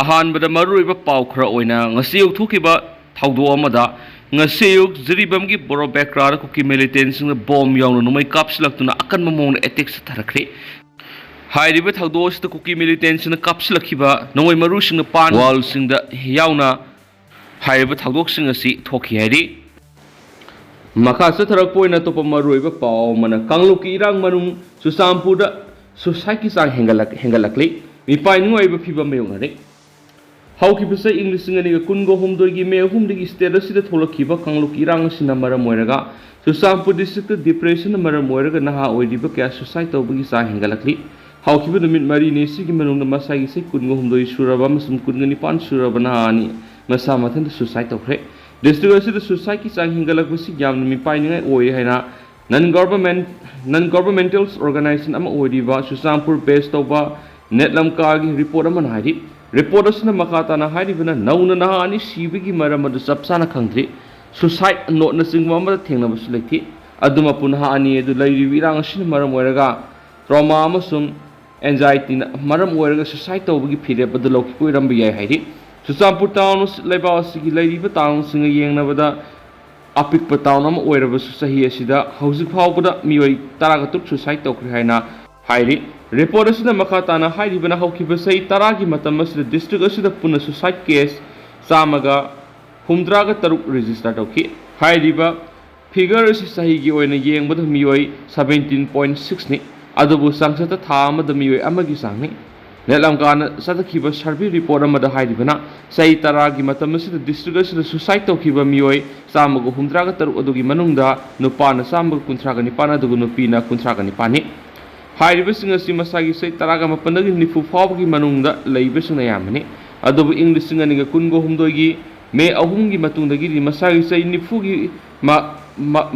ꯑꯍꯥꯟꯕꯗ ꯃꯔꯨꯑꯣꯏꯕ ꯄꯥꯎ ꯈꯔ ꯑꯣꯏꯅ ꯉꯁꯤ ꯌꯧꯊꯣꯛꯈꯤꯕ ꯊꯧꯗꯣꯛ ꯑꯃꯗ ꯉꯁꯤ ꯑꯌꯨꯛ ꯖꯤꯔꯤꯕꯝꯒꯤ ꯕꯣꯔꯣ ꯕꯦꯀ꯭ꯔꯥꯗ ꯀꯨꯀꯤ ꯃꯤꯂꯤꯇꯦꯟꯁꯤꯡꯅ ꯕꯣꯝ ꯌꯥꯎꯅ ꯅꯣꯡꯃꯩ ꯀꯥꯞꯁꯤꯜꯂꯛꯇꯨꯅ ꯑꯀꯟꯕ ꯃꯑꯣꯡꯗ ꯑꯦꯇꯦꯛ ꯆꯠꯊꯔꯛꯈ꯭ꯔꯦ꯫ ꯍꯥꯏꯔꯤꯕ ꯊꯧꯗꯣꯛ ꯑꯁꯤꯗ ꯀꯨꯀꯤ ꯃꯤꯂꯤꯇꯦꯟꯁꯤꯡꯅ ꯀꯥꯞꯁꯤꯜꯂꯛꯈꯤꯕ ꯅꯣꯡꯃꯩ ꯃꯔꯨꯁꯤꯡꯅ ꯄꯥꯟ ꯋꯥꯜꯁꯤꯡꯗ ꯌꯥꯎꯅ ꯍꯥꯏꯔꯤꯕ ꯊꯧꯗꯣꯛꯁꯤꯡ ꯑꯁꯤ ꯊꯣꯛꯈꯤ ꯍꯥꯏꯔꯤ꯫ ꯃꯈꯥ ꯆꯠꯊꯔꯛꯄ ꯑꯣꯏꯅ ꯑꯇꯣꯞꯄ ꯃꯔꯨꯑꯣꯏꯕ ꯄꯥꯎ ꯑꯃꯅ ꯀꯥꯡꯂꯨꯞꯀꯤ ꯏꯔꯥꯡ ꯃꯅꯨꯡ ꯆꯨꯔꯆꯥꯟꯄꯨꯔꯗ ꯁꯨꯁꯥꯏꯗꯀꯤ ꯆꯥꯡ ꯍꯦꯟꯒꯠꯂꯛꯂꯤ꯫ ꯃꯤꯄꯥꯏꯅꯤꯡꯉꯥꯏ ꯑꯣꯏꯕ ꯐꯤꯚꯝ ꯃꯥꯌꯣꯛꯅꯔꯦ꯫ ꯍꯧꯈꯤꯕ ꯆꯍꯤ ꯏꯪ 2019ꯒꯤ ꯃꯦ 3ꯗꯒꯤ ꯁ꯭ꯇꯦꯠ ꯑꯁꯤꯗ ꯊꯣꯛꯂꯛꯈꯤꯕ ꯀꯥꯡꯂꯨꯞꯀꯤ ꯏꯔꯥꯡ ꯑꯁꯤꯅ ꯃꯔꯝ ꯑꯣꯏꯔꯒ ꯆꯨꯔꯆꯥꯟꯄꯨꯔ ꯗꯤꯁꯇ꯭ꯔꯤꯛꯇ ꯗꯤꯄ꯭ꯔꯦꯁꯟꯅ ꯃꯔꯝ ꯑꯣꯏꯔꯒ ꯅꯍꯥ ꯑꯣꯏꯔꯤꯕ ꯀꯌꯥ ꯁꯨꯁꯥꯏꯗ ꯇꯧꯕꯒꯤ ꯆꯥꯡ ꯍꯦꯟꯒꯠꯂꯛꯂꯤ꯫ ꯍꯧꯈꯤꯕ ꯅꯨꯃꯤꯠ 4ꯅꯤ ꯑꯁꯤꯒꯤ ꯃꯅꯨꯡꯗ ꯃꯁꯥꯒꯤ ꯆꯍꯤ 19 ꯁꯨꯔꯕ ꯑꯃꯁꯨꯡ 19 ꯁꯨꯔꯕ ꯅꯍꯥ ꯑꯅꯤ ꯃꯁꯥ ꯃꯊꯟꯇ ꯁꯨꯁꯥꯏꯗ ꯇꯧꯈ꯭ꯔꯦ꯫ ꯗꯤꯁꯇ꯭ꯔꯤꯛ ꯑꯁꯤꯗ ꯁꯨꯁꯥꯏꯗꯀꯤ ꯆꯥꯡ ꯍꯦꯟꯒꯠꯂꯛꯄꯁꯤ ꯌꯥꯝꯅ ꯃꯤꯄꯥꯏꯅꯤꯡꯉꯥꯏ ꯑꯣꯏ ꯍꯥꯏꯅ ꯅꯟ-ꯒꯚꯔꯟꯃꯦꯟꯇꯦꯜ ꯑꯣꯔꯒꯅꯥꯏꯖꯦꯁꯟ ꯑꯃ ꯑꯣꯏꯔꯤꯕ ꯆꯨꯔꯆꯥꯟꯄꯨꯔ ꯕꯦꯖ ꯇꯧꯕ ꯅꯦꯠꯂꯝꯀꯥꯒꯤ ꯔꯤꯄꯣꯔꯠ ꯑꯃꯅ ꯍꯥꯏꯔꯤ꯫ ꯔꯤꯄꯣꯔꯠ ꯑꯁꯤꯅ ꯃꯈꯥ ꯇꯥꯅ ꯍꯥꯏꯔꯤꯕꯅ ꯅꯧꯅ ꯅꯍꯥ ꯑꯅꯤ ꯁꯤꯕꯒꯤ ꯃꯔꯝ ꯑꯗꯨ ꯆꯞ ꯆꯥꯅ ꯈꯪꯗ꯭ꯔꯤ꯫ ꯁꯨꯁꯥꯏꯗ ꯅꯣꯠꯅꯆꯤꯡꯕ ꯑꯃꯗ ꯊꯦꯡꯅꯕꯁꯨ ꯂꯩꯇꯦ꯫ ꯑꯗꯨꯃꯛꯄꯨ ꯅꯍꯥ ꯑꯅꯤ ꯑꯗꯨ ꯂꯩꯔꯤꯕ ꯏꯔꯥꯡ ꯑꯁꯤꯅ ꯃꯔꯝ ꯑꯣꯏꯔꯒ ꯇ꯭ꯔꯣꯃꯥ ꯑꯃꯁꯨꯡ ꯑꯦꯟꯖꯥꯏꯇꯤꯅ ꯃꯔꯝ ꯑꯣꯏꯔꯒ ꯁꯨꯁꯥꯏꯗ ꯇꯧꯕꯒꯤ ꯐꯤꯔꯦꯞ ꯑꯗꯨ ꯂꯧꯈꯤꯕ ꯑꯣꯏꯔꯝꯕ ꯌꯥꯏ ꯍꯥꯏꯔꯤ꯫ ꯆꯨꯔꯆꯥꯟꯄꯨꯔ ꯇꯥꯎꯟ ꯂꯩꯕꯥꯛ ꯑꯁꯤꯒꯤ ꯂꯩꯔꯤꯕ ꯇꯥꯎꯟꯁꯤꯡꯒ ꯌꯦꯡꯅꯕꯗ ꯑꯄꯤꯛꯄ ꯇꯥꯎꯟ ꯑꯃ ꯑꯣꯏꯔꯕꯁꯨ ꯆꯍꯤ ꯑꯁꯤꯗ ꯍꯧꯖꯤꯛ ꯐꯥꯎꯕꯗ ꯃꯤꯑꯣꯏ 13 ꯁꯨꯁꯥꯏꯗ ꯇꯧꯈ꯭ꯔꯦ ꯍꯥꯏꯅ ꯍꯥꯏꯔꯤ꯫ ꯔꯤꯄꯣꯔꯠ ꯑꯁꯤꯅ ꯃꯈꯥ ꯇꯥꯅ ꯍꯥꯏꯔꯤꯕꯅ ꯍꯧꯈꯤꯕ ꯆꯍꯤ 10ꯒꯤ ꯃꯇꯝ ꯑꯁꯤꯗ ꯗꯤꯁꯇ꯭ꯔꯤꯛ ꯑꯁꯤꯗ ꯄꯨꯟꯅ ꯁꯨꯁꯥꯏꯗ ꯀꯦꯁ 163 ꯔꯦꯖꯤꯁꯇꯔ ꯇꯧꯈꯤ꯫ ꯍꯥꯏꯔꯤꯕ ꯐꯤꯒꯔ ꯑꯁꯤ ꯆꯍꯤꯒꯤ ꯑꯣꯏꯅ ꯌꯦꯡꯕꯗ ꯃꯤꯑꯣꯏ 17.6ꯅꯤ, ꯑꯗꯨꯕꯨ ꯆꯥꯡꯆꯠꯇ ꯊꯥ ꯑꯃꯗ ꯃꯤꯑꯣꯏ ꯑꯃꯒꯤ ꯆꯥꯡꯅꯤ꯫ ꯅꯦꯠꯂꯝꯀꯥꯅ ꯆꯠꯊꯈꯤꯕ ꯁꯔꯚꯦ ꯔꯤꯄꯣꯔꯠ ꯑꯃꯗ ꯍꯥꯏꯔꯤꯕꯅ ꯆꯍꯤ 10ꯒꯤ ꯃꯇꯝ ꯑꯁꯤꯗ ꯗꯤꯁꯇ꯭ꯔꯤꯛ ꯑꯁꯤꯗ ꯁꯨꯁꯥꯏꯗ ꯇꯧꯈꯤꯕ ꯃꯤꯑꯣꯏ 163 ꯑꯗꯨꯒꯤ ꯃꯅꯨꯡꯗ ꯅꯨꯄꯥꯅ 139 ꯑꯗꯨꯒ ꯅꯨꯄꯤꯅ 39ꯅꯤ꯫ ꯍꯥꯏꯔꯤꯕꯁꯤꯡ ꯑꯁꯤ ꯃꯁꯥꯒꯤ ꯆꯍꯤ 18ꯗꯒꯤ 90 ꯐꯥꯎꯕꯒꯤ ꯃꯅꯨꯡꯗ ꯂꯩꯕꯁꯤꯡꯅ ꯑꯌꯥꯝꯕꯅꯤ꯫ ꯑꯗꯨꯕꯨ ꯏꯪ 2019ꯒꯤ ꯃꯦ 3ꯒꯤ ꯃꯇꯨꯡꯗꯒꯤꯗꯤ ꯃꯁꯥꯒꯤ ꯆꯍꯤ 90ꯒꯤ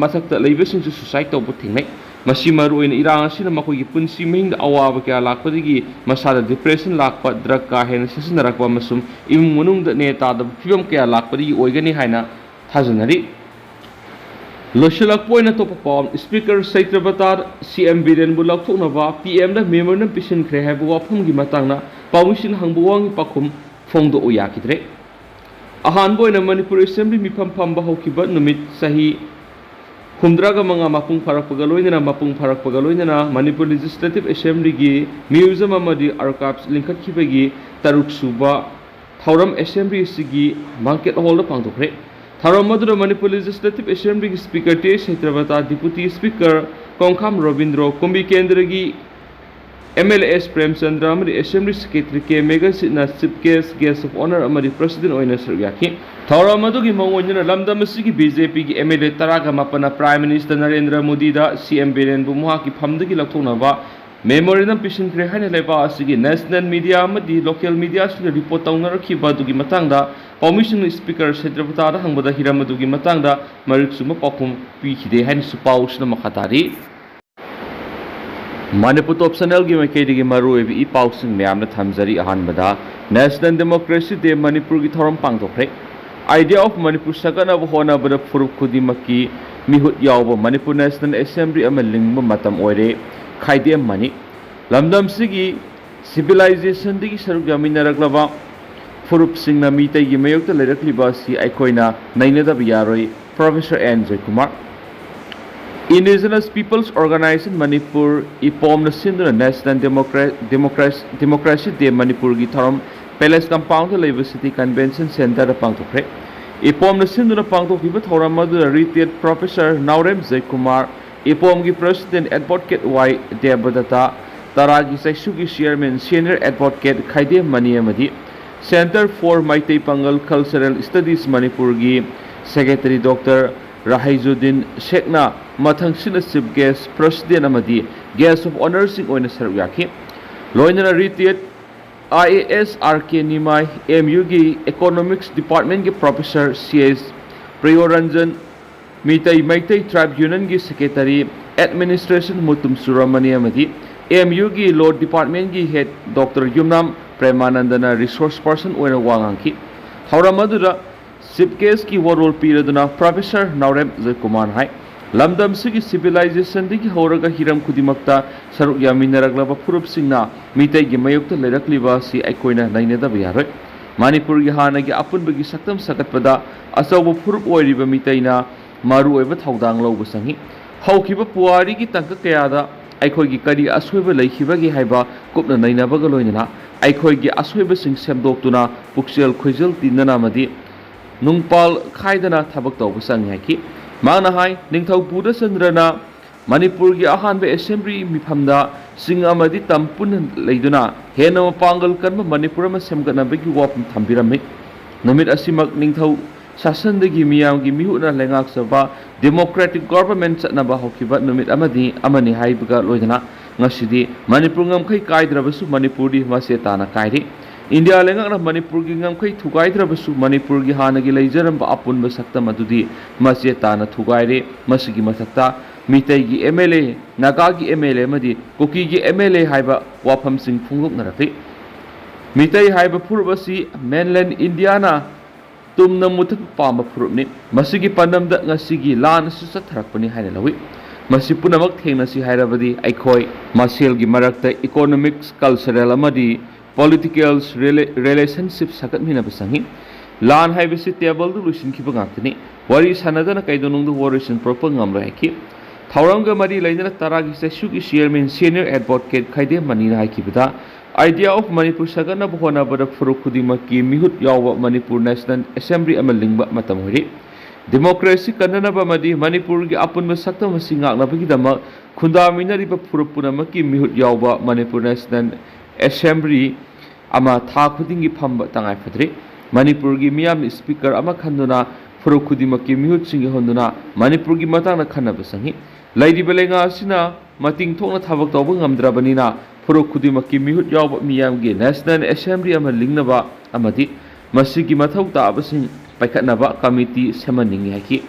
ꯃꯊꯛꯇ ꯂꯩꯕꯁꯤꯡꯁꯨ ꯁꯨꯁꯥꯏꯗ ꯇꯧꯕ ꯊꯦꯡꯅꯩ꯫ ꯃꯁꯤ ꯃꯔꯨꯑꯣꯏꯅ ꯏꯔꯥꯡ ꯑꯁꯤꯅ ꯃꯈꯣꯏꯒꯤ ꯄꯨꯟꯁꯤ ꯃꯍꯤꯡꯗ ꯑꯋꯥꯕ ꯀꯌꯥ ꯂꯥꯛꯄꯗꯒꯤ ꯃꯁꯥꯗ ꯗꯤꯄ꯭ꯔꯦꯁꯟ ꯂꯥꯛꯄ, ꯗ꯭ꯔꯒ ꯀꯥ ꯍꯦꯟꯅ ꯁꯤꯖꯤꯟꯅꯔꯛꯄ ꯑꯃꯁꯨꯡ ꯏꯃꯨꯡ ꯃꯅꯨꯡꯗ ꯅꯦ ꯇꯥꯗꯕ ꯐꯤꯚꯝ ꯀꯌꯥ ꯂꯥꯛꯄꯗꯒꯤ ꯑꯣꯏꯒꯅꯤ ꯍꯥꯏꯅ ꯊꯥꯖꯅꯔꯤ꯫ ꯂꯣꯏꯁꯤꯜꯂꯛꯄ ꯑꯣꯏꯅ ꯑꯇꯣꯞꯄ ꯄꯥꯎ ꯁ꯭ꯄꯤꯀꯔ ꯁꯩꯇ꯭ꯔꯕꯇꯥꯗ ꯁꯤ.ꯑꯦꯝ. ꯕꯤꯔꯦꯟꯕꯨ ꯂꯧꯊꯣꯛꯅꯕ ꯄꯤ.ꯑꯦꯝꯗ ꯃꯦꯃꯣꯔꯦꯟꯗꯝ ꯄꯤꯁꯤꯟꯈ꯭ꯔꯦ ꯍꯥꯏꯕ ꯋꯥꯐꯝꯒꯤ ꯃꯇꯥꯡꯗ ꯄꯥꯎꯃꯤꯁꯤꯡꯅ ꯍꯪꯕ ꯋꯥꯍꯪꯒꯤ ꯄꯥꯎꯈꯨꯝ ꯐꯣꯡꯗꯣꯛꯎ ꯌꯥꯈꯤꯗ꯭ꯔꯦ꯫ ꯑꯍꯥꯟꯕ ꯑꯣꯏꯅ ꯃꯅꯤꯄꯨꯔ ꯑꯦꯁꯦꯝꯕ꯭ꯂꯤ ꯃꯤꯐꯝ ꯐꯝꯕ ꯍꯧꯈꯤꯕ ꯅꯨꯃꯤꯠ ꯆꯍꯤ 65 ꯃꯄꯨꯡ ꯐꯥꯔꯛꯄꯒ ꯂꯣꯏꯅꯅ ꯃꯅꯤꯄꯨꯔ ꯂꯦꯖꯤꯁꯂꯦꯇꯤꯚ ꯑꯦꯁꯦꯝꯕ꯭ꯂꯤꯒꯤ ꯃ꯭ꯌꯨꯖꯤꯌꯝ ꯑꯃꯗꯤ ꯑꯥꯔꯀꯥꯏꯚꯁ ꯂꯤꯡꯈꯠꯈꯤꯕꯒꯤ 6ꯁꯨꯕ ꯊꯧꯔꯝ ꯑꯦꯁꯦꯝꯕ꯭ꯂꯤ ꯑꯁꯤꯒꯤ ꯕꯦꯡꯀꯦꯠ ꯍꯣꯜꯗ ꯄꯥꯡꯊꯣꯛꯈ꯭ꯔꯦ꯫ ꯊꯧꯔꯝ ꯑꯗꯨꯗ ꯃꯅꯤꯄꯨꯔ ꯂꯦꯖꯤꯁꯂꯦꯇꯤꯚ ꯑꯦꯁꯦꯝꯕ꯭ꯂꯤꯒꯤ ꯁ꯭ꯄꯤꯀꯔ ꯇꯤ. ꯁꯩꯇ꯭ꯔꯕꯇꯥ, ꯗꯤꯄꯨꯇꯤ ꯁ꯭ꯄꯤꯀꯔ ꯀꯣꯡꯈꯥꯝ ꯔꯣꯕꯤꯟꯗ꯭ꯔꯣ, ꯀꯨꯝꯕꯤ ꯀꯦꯟꯗ꯭ꯔꯒꯤ MLAs ꯄ꯭ꯔꯦꯝꯆꯟꯗ꯭ꯔ ꯑꯃꯗꯤ ꯑꯦꯁꯦꯝꯕ꯭ꯂꯤ ꯁꯦꯀ꯭ꯔꯦꯇꯔꯤ ꯀꯦ. ꯃꯦꯘꯖꯤꯠꯅ ꯆꯤꯐ ꯒꯦꯁ ꯑꯣꯐ ꯑꯣꯅꯔ ꯑꯃꯗꯤ ꯄ꯭ꯔꯁꯤꯗꯦꯟꯠ ꯑꯣꯏꯅ ꯁꯔꯨꯛ ꯌꯥꯈꯤ꯫ ꯊꯧꯔꯝ ꯑꯗꯨꯒꯤ ꯃꯑꯣꯡ ꯑꯣꯏꯅ ꯂꯝꯗꯝ ꯑꯁꯤꯒꯤ BJPꯒꯤ MLA 19ꯅ ꯄ꯭ꯔꯥꯏꯝ ꯃꯤꯅꯤꯁꯇꯔ ꯅꯔꯦꯟꯗ꯭ꯔ ꯃꯣꯗꯤꯗ ꯁꯤ.ꯑꯦꯝ. ꯕꯤꯔꯦꯟꯕꯨ ꯃꯍꯥꯛꯀꯤ ꯐꯝꯗꯒꯤ ꯂꯧꯊꯣꯛꯅꯕ ꯃꯦꯃꯣꯔꯦꯟꯗꯝ ꯄꯤꯁꯤꯟꯈ꯭ꯔꯦ ꯍꯥꯏꯅ ꯂꯩꯕꯥꯛ ꯑꯁꯤꯒꯤ ꯅꯦꯁꯅꯦꯜ ꯃꯤꯗꯤꯌꯥ ꯑꯃꯗꯤ ꯂꯣꯀꯦꯜ ꯃꯤꯗꯤꯌꯥꯁꯤꯡꯅ ꯔꯤꯄꯣꯔꯠ ꯇꯧꯅꯔꯛꯈꯤꯕ ꯑꯗꯨꯒꯤ ꯃꯇꯥꯡꯗ ꯄꯥꯎꯃꯤꯁꯤꯡꯅ ꯁ꯭ꯄꯤꯀꯔ ꯁꯩꯇ꯭ꯔꯕꯇꯥꯗ ꯍꯪꯕꯗ ꯍꯤꯔꯝ ꯑꯗꯨꯒꯤ ꯃꯇꯥꯡꯗ ꯃꯔꯤꯛ ꯆꯨꯝꯕ ꯄꯥꯎꯈꯨꯝ ꯄꯤꯈꯤꯗꯦ ꯍꯥꯏꯅꯁꯨ ꯄꯥꯎꯁꯤꯅ ꯃꯈꯥ ꯇꯥꯔꯤ꯫ ꯃꯅꯤꯄꯨꯔ ꯇꯣꯞ ꯆꯦꯅꯦꯜꯒꯤ ꯃꯥꯏꯀꯩꯗꯒꯤ ꯃꯔꯨꯑꯣꯏꯕ ꯄꯥꯎꯁꯤꯡ ꯃꯌꯥꯝꯅ ꯊꯝꯖꯔꯤ꯫ ꯑꯍꯥꯟꯕꯗ ꯅꯦꯁꯅꯦꯜ ꯗꯦꯃꯣꯀ꯭ꯔꯦꯁꯤ ꯗꯦ ꯃꯅꯤꯄꯨꯔꯒꯤ ꯊꯧꯔꯝ ꯄꯥꯡꯊꯣꯛꯈ꯭ꯔꯦ꯫ ꯑꯥꯏꯗꯤꯌꯥ ꯑꯣꯐ ꯃꯅꯤꯄꯨꯔ ꯁꯥꯒꯠꯅꯕ ꯍꯣꯠꯅꯕꯗ ꯐꯨꯔꯨꯞ ꯈꯨꯗꯤꯡꯃꯛꯀꯤ ꯃꯤꯍꯨꯠ ꯌꯥꯎꯕ ꯃꯅꯤꯄꯨꯔ ꯅꯦꯁꯅꯦꯜ ꯑꯦꯁꯦꯝꯕ꯭ꯂꯤ ꯑꯃ ꯂꯤꯡꯕ ꯃꯇꯝ ꯑꯣꯏꯔꯦ꯫ ꯈꯥꯏꯗꯦꯝ ꯃꯅꯤ ꯂꯝꯗꯝꯁꯤꯒꯤ ꯁꯤꯚꯤꯂꯥꯏꯖꯦꯁꯟꯗꯒꯤ ꯁꯔꯨꯛ ꯌꯥꯃꯤꯟꯅꯔꯛꯂꯕ ꯐꯨꯔꯨꯞꯁꯤꯡꯅ ꯃꯤꯇꯩꯒꯤ ꯃꯥꯌꯣꯛꯇ ꯂꯩꯔꯛꯂꯤꯕ ꯑꯁꯤ ꯑꯩꯈꯣꯏꯅ ꯅꯩꯅꯗꯕ ꯌꯥꯔꯣꯏ꯫ Professor N. Jayakumar indigenous peoples organisation Manipur ꯏꯄꯣꯝꯅ ꯁꯤꯟꯗꯨꯅ ꯅꯦꯁꯅꯦꯜ ꯗꯦꯃꯣꯀ꯭ꯔꯦꯁꯤ ꯗꯦ ꯃꯅꯤꯄꯨꯔꯒꯤ ꯊꯧꯔꯝ ꯄꯦꯂꯦꯁ ꯀꯝꯄꯥꯎꯟꯗ ꯂꯩꯕ ꯁꯤꯇꯤ ꯀꯟꯚꯦꯟꯁꯟ ꯁꯦꯟꯇꯔꯗ ꯄꯥꯡꯊꯣꯛꯈ꯭ꯔꯦ꯫ ꯏꯄꯣꯝꯅ ꯁꯤꯟꯗꯨꯅ ꯄꯥꯡꯊꯣꯛꯈꯤꯕ ꯊꯧꯔꯝ ꯑꯗꯨꯗ ꯔꯤꯇꯦꯠ ꯄ꯭ꯔꯣꯐꯦꯁꯔ ꯅꯥꯎꯔꯦꯝ ꯖꯌꯀꯨꯃꯥꯔ, ꯏꯄꯣꯝꯒꯤ ꯄ꯭ꯔꯁꯤꯗꯦꯟꯠ ꯑꯦꯗꯚꯣꯀꯦꯠ ꯋꯥꯏ. ꯗꯦꯕꯗꯠꯇ, ꯇꯔꯥꯒꯤ ꯆꯩꯁꯨꯒꯤ chairman senior advocate Khaidem Mani ꯑꯃꯗꯤ centre for Meitei Pangal cultural studies ꯃꯅꯤꯄꯨꯔꯒꯤ ꯁꯦꯀ꯭ꯔꯦꯇꯔꯤ ꯗꯣꯛꯇꯔ ꯔꯥꯍꯩꯖꯨꯗꯤꯟ ꯁꯦꯈꯅ ꯃꯊꯪꯁꯤꯠꯅ ꯆꯤꯐ ꯒꯦꯁ, ꯄ꯭ꯔꯁꯤꯗꯦꯟꯠ ꯑꯃꯗꯤ ꯒꯦꯁ ꯑꯣꯐ ꯑꯣꯅꯔꯁꯤꯡ ꯑꯣꯏꯅ ꯁꯔꯨꯛ ꯌꯥꯈꯤ꯫ ꯂꯣꯏꯅꯅ ꯔꯤꯇꯦꯠ IAS R.K. ꯅꯤꯃꯥꯏ, MUꯒꯤ ꯏꯀꯣꯅꯣꯃꯤꯛꯁ ꯗꯤꯄꯥꯔꯠꯃꯦꯟꯠꯒꯤ ꯄ꯭ꯔꯣꯐꯦꯁꯔ C.H. ꯄ꯭ꯔꯤꯌꯣꯔꯟꯖꯟ, ꯃꯩꯇꯩ ꯇ꯭ꯔꯥꯏꯕ ꯌꯨꯅꯤꯌꯟꯒꯤ ꯁꯦꯀ꯭ꯔꯦꯇꯔꯤ ꯑꯦꯗꯃꯤꯅꯤꯁꯇ꯭ꯔꯦꯁꯟ ꯃꯨꯇꯨꯝ ꯁꯨꯔꯃꯅꯤ ꯑꯃꯗꯤ MUꯒꯤ ꯂꯣ ꯗꯤꯄꯥꯔꯠꯃꯦꯟꯠꯒꯤ ꯍꯦꯗ ꯗꯣꯛꯇꯔ ꯌꯨꯝꯅꯥꯝ ꯄ꯭ꯔꯦꯃꯥꯅꯟꯗꯅ ꯔꯤꯁꯣꯔꯁ ꯄꯔꯁꯟ ꯑꯣꯏꯅ ꯋꯥ ꯉꯥꯡꯈꯤ꯫ ꯊꯧꯔꯝ ꯑꯗꯨꯗ ꯆꯤꯐ ꯒꯦꯁꯠꯀꯤ ꯋꯥꯔꯣꯜ ꯄꯤꯔꯗꯨꯅ ꯄ꯭ꯔꯣꯐꯦꯁꯔ ꯅꯥꯎꯔꯦꯝ ꯖꯌꯀꯨꯃꯥꯔꯅ ꯍꯥꯏ lamdam sigi civilization digi horaga hiram kudimakta saruk yaminaraglaba purupsingna mitai gi mayukta lerakliba si aikoina nainadaba yaroi manipur gi hanagi apunbagi saktam sakatpada asawa purup oiriba mitaina maru oiba thaudang lawba sangi haukiba puari gi tangka kayada aikoi gi kari asoiba leikibagi haiba kupna nainabaga loinana aikoi gi asoiba sing semdoktuna puksel khoijal tinana madi nungpal khaidana thabak tawba sangi haiki Mana hai ningthau puda sandrana Manipur gi ahanba assembly mifamda sing amadi tampun leiduna hena pangal kanba Manipur ma semgana bagi wapum thambiramik namit asimak ningthau sasandagi miyam gi mihuna lengak saba democratic government satnaba hokiba namit amani haibaga loidana ngasidi Manipur ngamkhai kaidrabasu Manipuri masetana kairi India lengakna Manipur gi ngamkhai thugaidраbasu Manipur gi hanagi leijaramba apunba saktam adudi mase tana thugaire masigi mathakta mitai gi MLA naga gi MLA madi kuki gi MLA haiba wafam sing phungloknarakli mitai haiba phurubasi mainland India na tumna muthak pamba phurubni masigi pandamda ngasigi lan su satharakpani haina lawi masi punamak thengnasi hairabadi aikhoi masel gi marakta economics cultural amadi political relationship sakat mina basangi lan haibasi table du lusin ki bangakni wari sanadana kaidonung du warishin proper ngamra haki thawranga mari lainana taragi sesu ki chairman senior advocate khaide manina haki bida idea of Manipur sagana bhona bada furukudima ki mihut yawa Manipur National Assembly amalingba matam hori democracy kanana ba madi Manipur gi apun sakta masinga na bagi dama khunda minari ba furupuna maki mihut yawa Manipur National Assembly ama tha khudingi phamba tangai phadri Manipur gi miyam speaker ama khanduna furu khudima ki mihut singi honduna Manipur gi matang na khanna basangi laidi belenga sina mating thokna thabak tawba ngamdrabanina furu khudima ki mihut yaw miyam gi National Assembly ama lingnaba amadi masigi mathau ta abasing paikhatnaba committee semaningi haki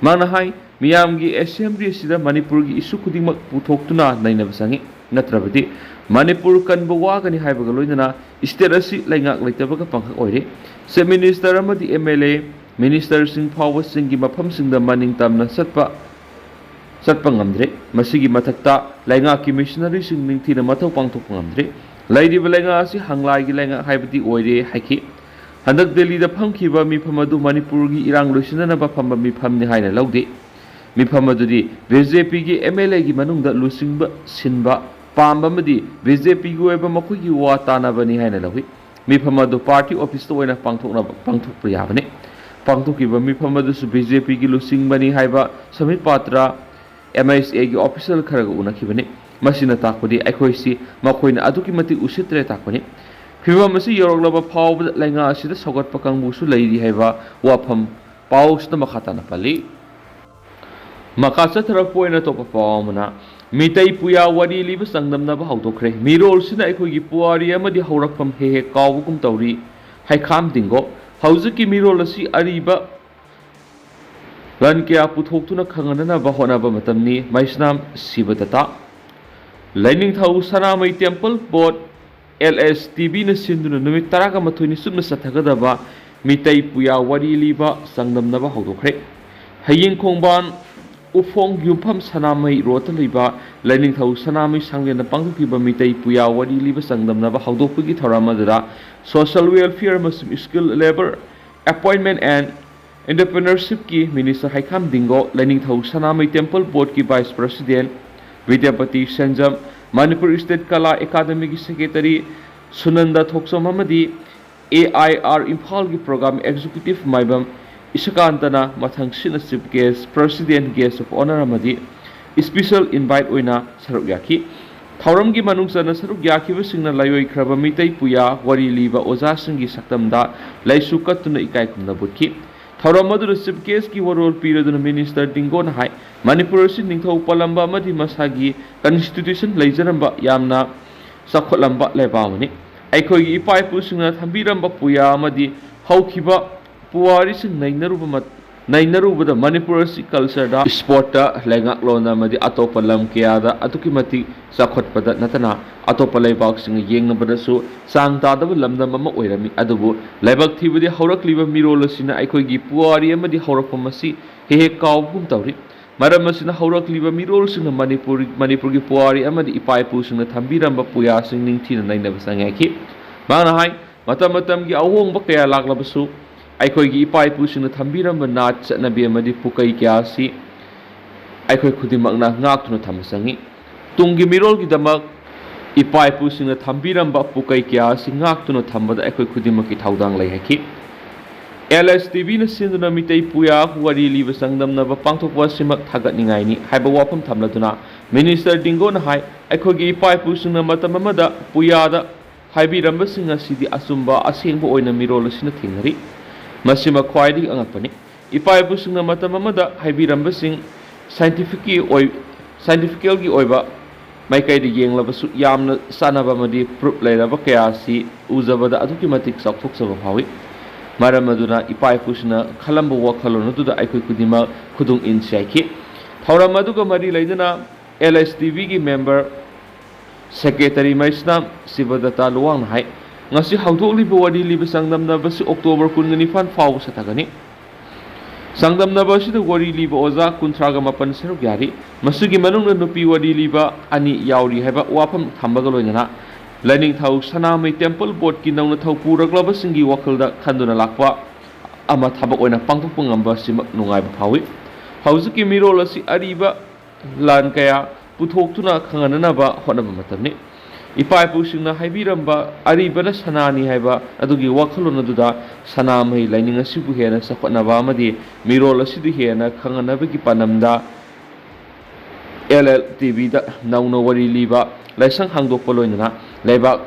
mana hai miyam gi Assembly sida Manipur gi isu khudingmak puthoktuna naina basangi natrabadi Manipur kan bawagani haibaga loinana state asi laingak leitabaga pangkhak oire se minister amadi MLA minister sing phawa singi mafam singda maning tamna satpa ngamdre masigi mathakta laingak ki missionary sing ningthina mathau pangthok ngamdre laidi belenga asi hanglai gi laingak haibati oire haiki handak Delhi da phangkhiba mifamadu Manipur gi irang loisinana ba phamba mifamni haina laude mifamadu di BJP gi MLA gi manungda lusingba sinba Pamba madi BJP gi oiba makoi gi wa tanabani haina lawi mifamadu party office to oina pangthok priyabane pangthokiba mifamadu su BJP gi lusingbani haiba Samit Patra MSA gi official kharaga unakhibane masina takpadi aikhoisi makoina aduki mati usitre takpani phibam masi yoroglaba phawba lainga asida sogat pakangbu su leiri haiba wafam pausna makhata na pali makasa thara poina to pawmana mitai puya wari liba sangdamna ba haudokre mirol sina aikhogi puari amadi haurakpam he kawbugum tawri haikham dingo hauziki mirol asi ariba ran kya puthoktuna khangana ba hona ba matamni maisnam sibadata lining thau sanamai temple board LSTB na sinduna numit taraga mathoni sumna sathaga ba mitai puya wari liba sangdamna ba haudokre haying khongban Ufong yumpham sanamai rota liba lining thau sanamai sanglena pangthokiba mitai puya wari liba sangdamna ba haudokpagi thoramadara social welfare masum skill labor appointment and entrepreneurship ki minister haikam dingo lining thau sanamai temple board ki vice president Vidyapati Sanjam Manipur State Kala Academy ki secretary Sunanda Thoksom amadi AIR Imphal ki program executive maibam Isakantana mathang sina chief guest president guest of honor amadi special invite oina saruk yaki thauram gi manungsana saruk yaki basingna layoi khraba mitai puya wari liba oja singi saktamda laisu katuna ikai kumna butki thauram madu chief guest ki warol piraduna minister dingon hai Manipur sin ningthau palamba amadi masagi constitution leijaramba yamna sakhotamba lebamani aikhoi gi ipai pu singna thambiramba puya amadi haukiba puari sing nainaruba da Manipur si culture da sport da lengak lona madi atopa lam kya da atuki mati sakhot pada natana atopa laibak sing yeng na bada su sang ta da lamda mama oirami adubu laibak thibudi haurak liba mirol sina aikoi gi puari amadi haurak pamasi he kawbum tawri Maram asina haurakliba mirolsingna Manipurgi puari amadi ipai pusingna thambiramba puyasing ningthina nainaba sangaiki mana hai matamgi ahongba kaya laklabasu aikoigi ipai pusingna thambiramba nat chatnabi amadi pukai kyasi aikoi khudimakna ngaktuna thamasangi tungi mirolgi damak ipai pusingna thambiramba pukai kyasi ngaktuna thambada aikoi khudimaki thaudang laihaki LSTV na sinduna mitay puya wari liba sangdamnaba pangthokwa simak thagatningaini haiba wafam thamladuna Minister Dingo na hai aikhogi ipai pusingna matam amada puyada haibirambasing asidi asumba asengba oina mirol asina thingnari masima khwaidi angapani ipai pusingna matam amada haibirambasing scientifically oiba maikaidi yenglabasu yamna sanaba madi proof leiraba kayasi uzabada aduki matik sakthoksawa phawi maram aduna ipai pusna khalamba wakhalon aduda aikoi kudima khudung insiaki thauram aduga mari leidana LSTV gi member secretary maisna sibadata luwang hai ngasi haudokliba wadi liba sangdamna basi October 19 faw satagani sangdamna basi da wari liba oza kuntraga mapan seruk yari masugi manung nupi wadi liba ani yauri haiba wafam thambaga loinana Learning thau sanamai temple board ki nauna thau puraklaba singi wakhalda khanduna lakwa ama thabak oina pangthokpa ngamba simak nungaiba phawi hauzuki mirol asi ariba lan kaya puthokhtuna khangananaba hotnaba matamni ipai pusingna haibiramba aribana sanani haiba adugi wakhalon aduda sanamai laining asibu hena sakhotnaba amadi mirol asidi hena khanganabagi panamda LLTV da nauna wari liba laisang hangdokpa loinana leibak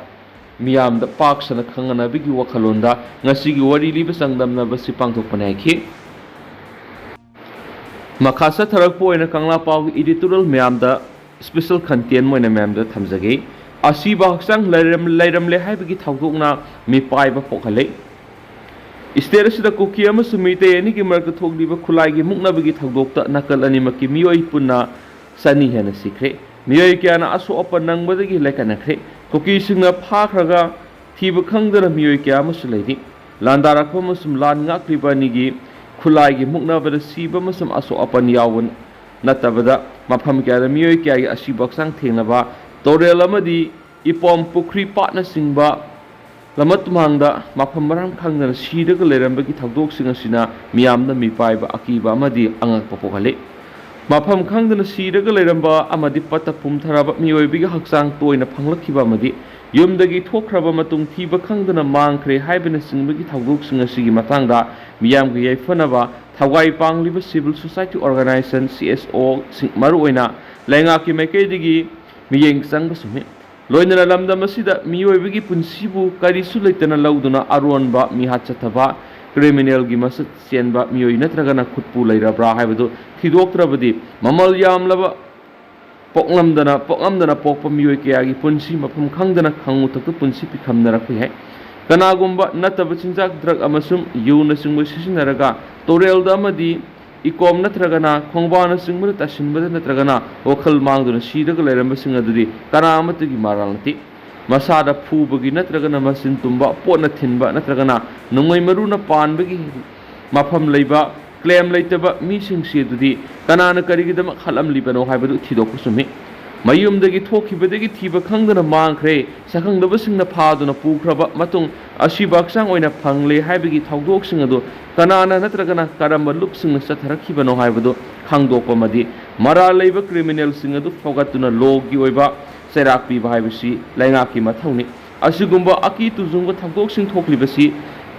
miyam da pak sana khangana bigi wakhalonda ngasigi wari liba sangdamna basi pangthokpana ki makhasa tharakpo oina Kanglup paw editorial miyam da special content moina miyam da thamjage asiba haksang lairam le haibigi thawdokna mi paiba pokhale state asida kuki ama sumite ani ki marka thokliba khulai gi muknabigi thawdokta nakal ani maki miyoi punna sani hena sikre miyoi kyana aso opa nangbadagi laikanakre kuki singna phakhraga thiba khangdana miyoi kya masu leidi Ladarakhre masum lan ngakliba nigi khulai gi muknabada siba masum aso opa yawan natabada mafam kya miyoi kya gi asiba sang thengnaba torel amadi ipom pukri patna singba lamat mangda mafam maram khangdana sidaga lerambagi thagdok singa sina miyamna mipaiba akiba amadi angak pokhale mafam khangdana siraga leiramba amadi pata pumtharaba mioibiga haksang toina phanglakhiba amadi yumdagi thokhraba matung thiba khangdana mangkhre haibana singbagi thawdok singa sigi matangda miyamgi yaifanaba thawai pangliba civil society organization CSO maru oina laingaki maikeidigi miyeng sangba sumi loinana lamdam asida mioibigi punsibu karisu leitana lauduna aronba mihatchathaba criminal gi masat senba mioi natragana khutpu leirabra haibadu thidoktrabadi mamal yamlaba poklamdana pokpa mioi kayagi punsi mafam khangdana khangutak punsi pikhamnara khoi kanagumba nataba chinjak drug amasum yuna singbu sisinaraga torelda amadi ikom natragana khongbana singbu tasinbada natragana okhal mangduna siraga leiramba singadudi kanamatagi maralati masada phubagi natragana masin tumba potna thinba natragana nungoi maruna panbagi mafam leiba claim leitaba mi singsi dudi kanana karigidam khalam libano haibadu thidok sumi mayumdagi thokhibadagi thiba khangdana mangkhre sakhangdaba singna phaduna pukhraba matung asibaksang oina phangle haibagi thawdok sing adu kanana natragana karamba lup singna satharakibano haibadu khangdokpa madi mara leiba criminal sing adu fogatuna logi oiba serak pi bhaibasi laingaki mathawni asigumba aki tuzungba thawdok sing thoklibasi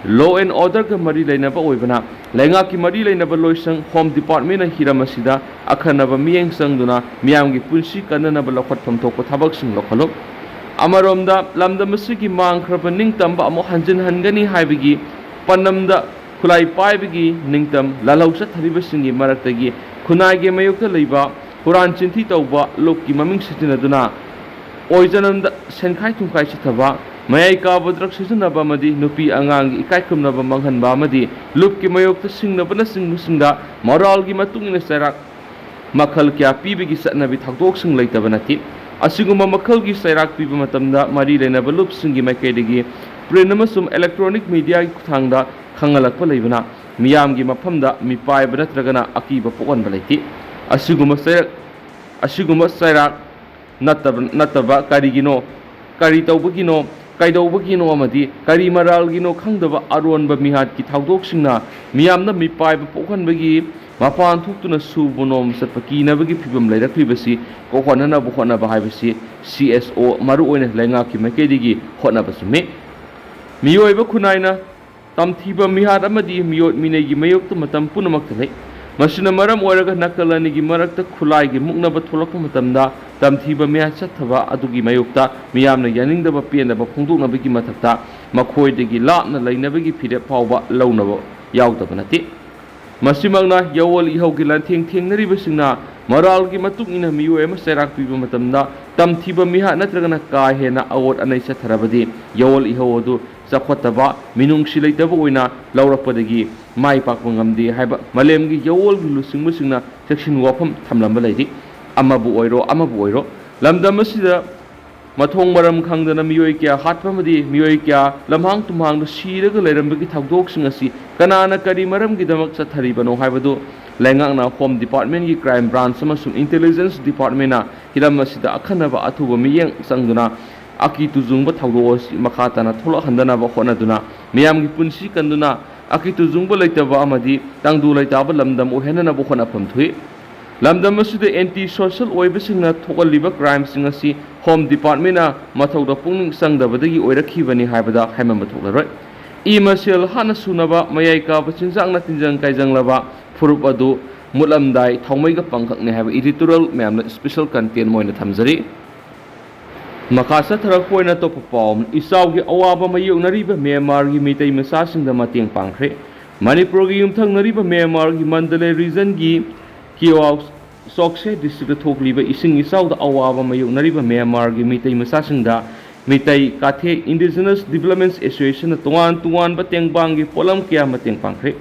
law and order ka mari lainaba oibana laingaki mari lainaba loisang home department na hiramasida akhanaba miyeng sangduna miyamgi punsi kananaba lokhatpham thokpa thabak sing lokhalo amaromda lamdamasigi mangkhraba ningtamba amo hanjin hangani haibigi panamda khulai paibigi ningtam lalausa tharibasingi maraktagi khunage mayokta leiba huran chinthi tawba lokki maming sitinaduna oijananda senkhai thungkai chithaba mayai kabadrak sijanaba madi nupi angang ikai khumnaba manghanba madi lupki mayokta singnabana singmusingda moralgi matungina sarak makhal kya pibigi satnabi thakdok sing leitabanati asiguma makhalgi sairak piba matamda mari leina balup singi maikaidagi print amasum electronic media gi thangda khangalakpa leibana miyamgi mafamda mipai banatragana akiba pokon balaiti ꯑꯁꯤꯒꯨꯝꯕ ꯆꯩꯔꯥꯛ ꯅꯠꯇꯕ ꯀꯔꯤ ꯀꯩꯗꯧꯕꯒꯤꯅꯣ ꯑꯃꯗꯤ ꯀꯔꯤ ꯃꯔꯥꯜꯒꯤꯅꯣ ꯈꯪꯗꯕ ꯑꯔꯣꯟꯕ ꯃꯤꯍꯥꯠꯀꯤ ꯊꯧꯗꯣꯛꯁꯤꯡꯅ ꯃꯤꯌꯥꯝꯅ ꯃꯤꯄꯥꯏꯕ ꯄꯣꯛꯍꯟꯕꯒꯤ ꯃꯄꯥꯟ ꯊꯣꯛꯇꯨꯅ ꯁꯨꯕ ꯅꯣꯝ ꯆꯠꯄ ꯀꯤꯅꯕꯒꯤ ꯐꯤꯕꯝ ꯂꯩꯔꯛꯂꯤꯕꯁꯤ ꯍꯣꯠꯅꯕ ꯍꯥꯏꯕꯁꯤ CSO ꯃꯔꯨꯑꯣꯏꯅ ꯂꯩꯉꯥꯛꯀꯤ ꯃꯥꯏꯀꯩꯗꯒꯤ ꯍꯣꯠꯅꯕ ꯆꯨꯝꯃꯤ ꯃꯤꯑꯣꯏꯕ ꯈꯨꯟꯅꯥꯏꯅ ꯇꯝꯊꯤꯕ ꯃꯤꯍꯥꯠ ꯑꯃꯗꯤ ꯃꯤꯑꯣꯠ ꯃꯤꯅꯩꯒꯤ ꯃꯥꯌꯣꯛꯇ ꯃꯇꯝ ꯄꯨꯝꯅꯃꯛꯇ ꯂꯩ ꯃꯁꯤꯅ ꯃꯔꯝ ꯑꯣꯏꯔꯒ ꯅꯥꯀꯜ ꯑꯅꯤꯒꯤ ꯃꯔꯛꯇ ꯈꯨꯠꯂꯥꯏꯒꯤ ꯃꯨꯛꯅꯕ ꯊꯣꯛꯂꯛꯄ ꯃꯇꯝꯗ ꯇꯝꯊꯤꯕ ꯃꯤꯍꯥꯠ ꯆꯠꯊꯕ ꯑꯗꯨꯒꯤ ꯃꯥꯌꯣꯛꯇ ꯃꯤꯌꯥꯝꯅ ꯌꯥꯅꯤꯡꯗꯕ ꯄꯦꯟꯗꯕ ꯐꯣꯡꯗꯣꯛꯅꯕꯒꯤ ꯃꯊꯛꯇ ꯃꯈꯣꯏꯗꯒꯤ ꯂꯥꯞꯅ ꯂꯩꯅꯕꯒꯤ ꯐꯤꯔꯦꯞ ꯐꯥꯎꯕ ꯂꯧꯅꯕ ꯌꯥꯎꯗꯕ ꯅꯠꯇꯦ ꯃꯁꯤꯃꯛꯅ ꯌꯑꯣꯜ ꯏꯍꯧꯒꯤ ꯂꯥꯟꯊꯦꯡ ꯊꯦꯡꯅꯔꯤꯕꯁꯤꯡꯅ ꯃꯔꯥꯜꯒꯤ ꯃꯇꯨꯡ ꯏꯟꯅ ꯃꯤꯑꯣꯏ ꯑꯃ ꯆꯩꯔꯥꯛ ꯄꯤꯕ ꯃꯇꯝꯗ ꯇꯝꯊꯤꯕ ꯃꯤꯍꯥꯠ ꯅꯠꯇ꯭ꯔꯒꯅ ꯀꯥ ꯍꯦꯟꯅ ꯑꯑꯣꯠ ꯑꯅꯩ ꯆꯠꯊꯔꯕꯗꯤ ꯌꯑꯣꯜ ꯏꯍꯧ ꯑꯗꯨ ꯆꯥꯎꯈꯠꯇꯕ ꯃꯤꯅꯨꯡꯁꯤ ꯂꯩꯇꯕ ꯑꯣꯏꯅ ꯂꯧꯔꯛꯄꯗꯒꯤ ꯃꯥꯏ ꯄꯥꯛꯄ ꯉꯝꯗꯦ ꯍꯥꯏꯕ ꯃꯥꯂꯦꯝꯒꯤ ꯌꯑꯣꯜꯒꯤ ꯂꯨꯆꯤꯡꯕꯁꯤꯡꯅ ꯆꯦꯛꯁꯤꯟ ꯋꯥꯐꯝ ꯊꯝꯂꯝꯕ ꯂꯩꯔꯤ ꯑꯃꯕꯨ ꯑꯣꯏꯔꯣ ꯂꯝꯗꯝ ꯑꯁꯤꯗ ꯃꯊꯣꯡ ꯃꯔꯝ ꯈꯪꯗꯅ ꯃꯤꯑꯣꯏ ꯀꯌꯥ ꯍꯥꯠꯄ ꯑꯃꯗꯤ ꯃꯤꯑꯣꯏ ꯀꯌꯥ ꯂꯝꯍꯥꯡ ꯇꯨꯝꯍꯥꯡꯗ ꯁꯤꯔꯒ ꯂꯩꯔꯝꯕꯒꯤ ꯊꯧꯗꯣꯛꯁꯤꯡ ꯑꯁꯤ ꯀꯅꯥꯅ ꯀꯔꯤ ꯃꯔꯝꯒꯤꯗꯃꯛ ꯆꯠꯊꯔꯤꯕꯅꯣ ꯍꯥꯏꯕꯗꯨ ꯂꯩꯉꯥꯛꯅ ꯍꯣꯝ ꯗꯤꯄꯥꯔꯠꯃꯦꯟꯠꯒꯤ ꯀ꯭ꯔꯥꯏꯝ ꯕ꯭ꯔꯥꯟꯆ ꯑꯃꯁꯨꯡ ꯏꯟꯇꯦꯂꯤꯖꯦꯟꯁ ꯗꯤꯄꯥꯔꯠꯃꯦꯟꯠꯅ ꯍꯤꯔꯝ ꯑꯁꯤꯗ ꯑꯈꯟꯅꯕ ꯑꯊꯨꯕ ꯃꯤꯠꯌꯦꯡ ꯆꯪꯗꯨꯅ ꯑꯀꯤ ꯇꯨꯖꯨꯡꯕ ꯊꯧꯗꯣꯛ ꯑꯁꯤ ꯃꯈꯥ ꯇꯥꯅ ꯊꯣꯛꯂꯛꯍꯟꯗꯅꯕ ꯍꯣꯠꯅꯗꯨꯅ ꯃꯤꯌꯥꯝꯒꯤ ꯄꯨꯟꯁꯤ ꯀꯟꯗꯨꯅ ꯑꯀꯤ ꯇꯨꯖꯨꯡꯕ ꯂꯩꯇꯕ ꯑꯃꯗꯤ ꯇꯪꯗꯨ ꯂꯩꯇꯥꯕ ꯂꯝꯗꯝ ꯑꯣꯏꯍꯟꯅꯅꯕ ꯍꯣꯠꯅꯐꯝ ꯊꯣꯛꯏ ꯂꯝꯗꯝ ꯑꯁꯤꯗ ꯑꯦꯟꯇꯤ ꯁꯣꯁꯤꯌꯦꯜ ꯑꯣꯏꯕꯁꯤꯡꯅ ꯊꯣꯛꯍꯜꯂꯤꯕ ꯀ꯭ꯔꯥꯏꯝꯁꯤꯡ ꯑꯁꯤ ꯍꯣꯝ ꯗꯤꯄꯥꯔꯠꯃꯦꯟꯠꯅ ꯃꯊꯧꯗ ꯄꯨꯛꯅꯤꯡ ꯆꯪꯗꯕꯗꯒꯤ ꯑꯣꯏꯔꯛꯈꯤꯕꯅꯤ ꯍꯥꯏꯕꯗ ꯍꯥꯏꯃꯟꯕ ꯊꯣꯛꯂꯔꯣꯏ ꯃꯁꯦꯜ ꯍꯥꯠꯅ ꯁꯨꯅꯕ ꯃꯌꯥꯏ ꯀꯥꯕ ꯆꯤꯟꯖꯥꯛꯅ ꯇꯤꯟꯖꯪ ꯀꯥꯏꯖꯪꯂꯕ ꯐꯨꯔꯨꯞ ꯑꯗꯨ ꯃꯨꯠꯂꯝꯗꯥꯏ ꯊꯥꯎꯃꯩꯒ ꯄꯥꯡꯈꯛꯅꯤ ꯍꯥꯏꯕ ꯏꯗꯤꯇꯣꯔꯤꯌꯦꯜ ꯃꯌꯥꯝꯅ ꯁ꯭ꯄꯦꯁꯦꯜ ꯀꯟꯇꯦꯟ ꯑꯣꯏꯅ ꯊꯝꯖꯔꯤ ꯃꯈꯥ ꯆꯠꯊꯔꯛꯄ ꯑꯣꯏꯅ ꯑꯇꯣꯞꯄ ꯄꯥꯎ ꯏꯆꯥꯎꯒꯤ ꯑꯋꯥꯕ ꯃꯥꯌꯣꯛꯅꯔꯤꯕ ꯃ꯭ꯌꯥꯟꯃꯥꯔꯒꯤ ꯃꯤꯇꯩ ꯃꯆꯥꯁꯤꯡꯗ ꯃꯇꯦꯡ ꯄꯥꯡꯈ꯭ꯔꯦ ꯃꯅꯤꯄꯨꯔꯒꯤ ꯌꯨꯝꯊꯪꯅꯔꯤꯕ ꯃ꯭ꯌꯥꯟꯃꯥꯔꯒꯤ ꯃꯟꯗꯂꯦ ꯔꯤꯖꯟꯒꯤ ꯆꯣꯛꯁꯦ ꯗꯤꯁꯇ꯭ꯔꯤꯛꯇ ꯊꯣꯛꯂꯤꯕ ꯏꯁꯤꯡ ꯏꯆꯥꯎꯗ ꯑꯋꯥꯕ ꯃꯥꯌꯣꯛꯅꯔꯤꯕ ꯃ꯭ꯌꯥꯟꯃꯥꯔꯒꯤ ꯃꯤꯇꯩ ꯃꯆꯥꯁꯤꯡꯗ ꯃꯤꯇꯩ ꯀꯥꯊꯦꯛ ꯏꯟꯗꯤꯖꯤꯅꯁ ꯗꯤꯕꯦꯂꯞꯃꯦꯟꯠ ꯑꯦꯁꯣꯁꯤꯌꯦꯁꯟꯅ ꯇꯣꯉꯥꯟꯕ ꯇꯦꯡꯕꯥꯡꯒꯤ ꯄꯣꯠꯂꯝ ꯀꯌꯥ ꯃꯇꯦꯡ ꯄꯥꯡꯈ꯭ꯔꯦ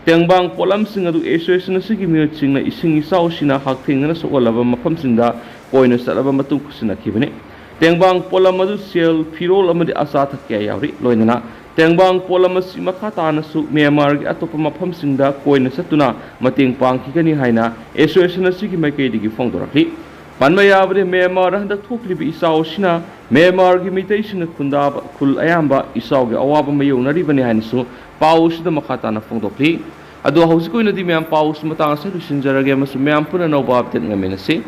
ꯇꯦꯡꯕꯥꯡ ꯄꯣꯠꯂꯝꯁꯤꯡ ꯑꯗꯨ ꯑꯦꯁꯣꯁꯤꯌꯦꯁꯟ ꯑꯁꯤꯒꯤ ꯃꯤꯍꯨꯠꯁꯤꯡꯅ ꯏꯁꯤꯡ ꯏꯆꯥꯎꯁꯤꯅ ꯍꯛꯊꯦꯡꯅꯅ ꯁꯣꯛꯍꯜꯂꯕ ꯃꯐꯝꯁꯤꯡꯗ ꯀꯣꯏꯅ ꯆꯠꯂꯕ ꯃꯇꯨꯡ ꯈꯨꯠꯁꯤꯟꯅꯈꯤꯕꯅꯤ ꯇꯦꯡꯕꯥꯡ ꯄꯣꯠꯂꯝ ꯑꯗꯨ ꯁꯦꯜ ꯐꯤꯔꯣꯜ ꯑꯃꯗꯤ ꯑꯆꯥ ꯑꯊꯛ ꯀꯌꯥ ꯌꯥꯎꯔꯤ ꯂꯣꯏꯅꯅ ꯇꯦꯡꯕꯥꯡ ꯄꯣꯠꯂꯝ ꯑꯁꯤ ꯃꯈꯥ ꯇꯥꯅꯁꯨ ꯃ꯭ꯌꯥꯟꯃꯥꯔꯒꯤ ꯑꯇꯣꯞꯄ ꯃꯐꯝꯁꯤꯡꯗ ꯀꯣꯏꯅ ꯆꯠꯇꯨꯅ ꯃꯇꯦꯡ ꯄꯥꯡꯈꯤꯒꯅꯤ ꯍꯥꯏꯅ ꯑꯦꯁꯣꯁꯤꯌꯦꯁꯟ ꯑꯁꯤꯒꯤ ꯃꯥꯏꯀꯩꯗꯒꯤ ꯐꯣꯡꯗꯣꯔꯛꯂꯤ ꯄꯟꯕ ꯌꯥꯕꯗꯤ ꯃ꯭ꯌꯥꯟꯃꯥꯔꯗ ꯍꯟꯗꯛ ꯊꯣꯛꯂꯤꯕ ꯏꯆꯥꯎ ꯑꯁꯤꯅ ꯃ꯭ꯌꯥꯟꯃꯥꯔꯒꯤ ꯃꯤꯇꯩꯁꯤꯡꯅ ꯈꯨꯜ ꯑꯌꯥꯝꯕ ꯏꯆꯥꯎꯒꯤ ꯑꯋꯥꯕ ꯃꯥꯌꯣꯛꯅꯔꯤꯕꯅꯤ ꯍꯥꯏꯅꯁꯨ ꯄꯥꯎ ꯑꯁꯤꯗ ꯃꯈꯥ ꯇꯥꯅ ꯐꯣꯡꯗꯣꯛꯂꯤ ꯑꯗꯣ ꯍꯧꯖꯤꯛ ꯑꯣꯏꯅꯗꯤ ꯃꯌꯥꯝ ꯄꯥꯎ ꯑꯁꯤ ꯃꯇꯥꯡ ꯑꯁꯤꯗ ꯂꯣꯏꯁꯤꯟꯖꯔꯒꯦ ꯑꯃꯁꯨꯡ ꯃꯌꯥꯝ ꯄꯨꯟꯅ ꯅꯧꯕ ꯑꯞꯗꯦꯠ ꯉꯝꯃꯤꯟꯅꯁꯤ